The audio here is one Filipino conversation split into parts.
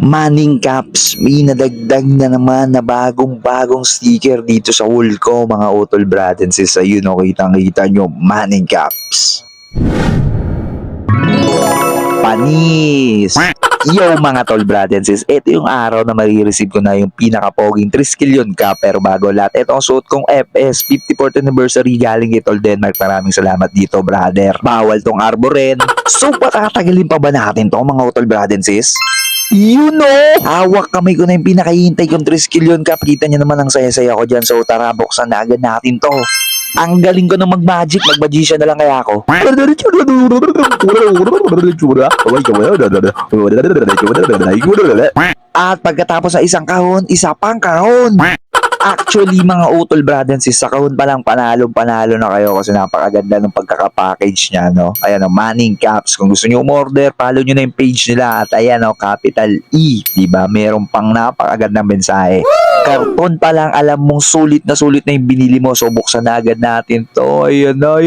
Manning Caps, may nadagdag na naman na bagong sticker dito sa wall ko mga utol brad and sis. Ayun o, kitang-kita nyo, Manning Caps. Panis! Yo mga tol brad and sis, ito yung araw na marireceive ko na yung pinaka-poging Triskelion Cup. Pero bago lahat, ito ang suot kong FS 54th anniversary galing kay Tol Denmark. Maraming salamat dito brother. Bawal tong arboren. So patatagalin pa ba natin to mga utol brad and sis? You know, hawak kamay ko na yung pinakahihintay kong Triskelion Cup. Kita niyo naman ang saya-saya ko dyan. So tara, buksan na agad natin to. Ang galing ko na mag-magic, mag-magician na lang kaya ako. At pagkatapos sa isang kahon, isa pang kahon. Actually, mga utol brad and sis, sa kahon pa lang panalo na kayo kasi napakaganda ng pagkakapackage niya, no? Ayan o, Manning Caps. Kung gusto niyo umorder, follow niyo na yung page nila. At ayan o, capital E, diba? Meron pang napakagandang mensahe. Karton pa lang, alam mong sulit na yung binili mo. So, buksan na agad natin to. Ayan na.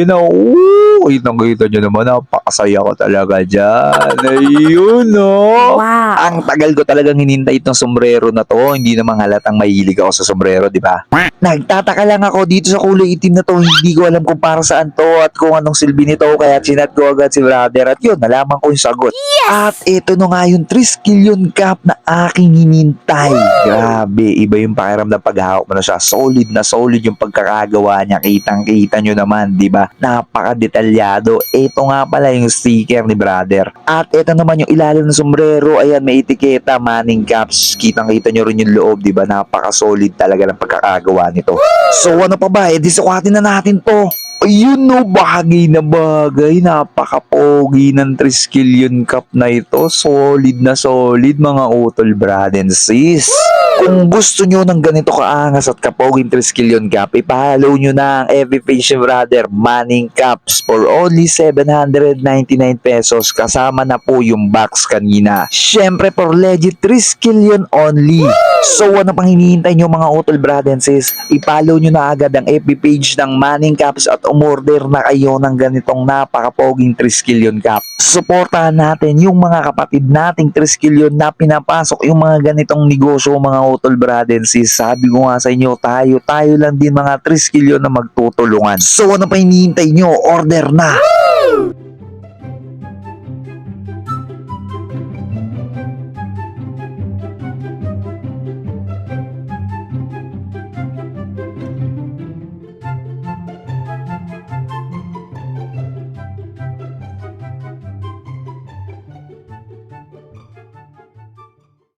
Kitang-kita nyo naman, napakasaya ko talaga dyan. Ayun, no? Wow. Ang tagal ko talagang hinintay itong sombrero na to. Hindi naman halatang mahilig ako sa sombrero, di ba? Nagtataka lang ako dito sa kulay itim na to. Hindi ko alam kung para saan to at kung anong silbi nito. Kaya chinat ko agad si brother. At yun, nalaman ko yung sagot. Yes! At ito na nga yung Triskelion Cup na aking hinintay. Grabe, iba yung pakiramdam pag hawak mo na siya. Solid na solid yung pagkakagawa niya. Kitang-kita nyo naman, di ba? Napaka-detalyado. Ito nga pala yung sticker ni brother. At ito naman yung ilalim ng sombrero. Ayan, may etiketa, Manning Caps. Kitang-kita nyo rin yung loob, di ba? Napaka-solid talaga ng pagkakagawa nito. So ano pa ba? Di sukatin na natin to. Ayun no, bagay na bagay. Napaka-pogi ng Triskelion Cup na ito. Solid na solid mga utol brad and sis. Kung gusto nyo ng ganito kaangas at kapoging Triskelion Cup, ipahalaw nyo na ang FB page ni brother, Manning Caps, for only 799 pesos. Kasama na po yung box kanina. Syempre for legit Triskelion only. So ano pang hinihintay nyo mga utol brad and sis? Ipollow nyo na agad ang FB page ng Manning Caps at umorder na kayo ng ganitong napakapoging Triskelion Cup. Suportahan natin yung mga kapatid nating Triskelion na pinapasok yung mga ganitong negosyo mga utol brad and sis. Sabi ko nga sa inyo, tayo lang din mga Triskelion na magtutulungan. So ano pa hinihintay nyo? Order na!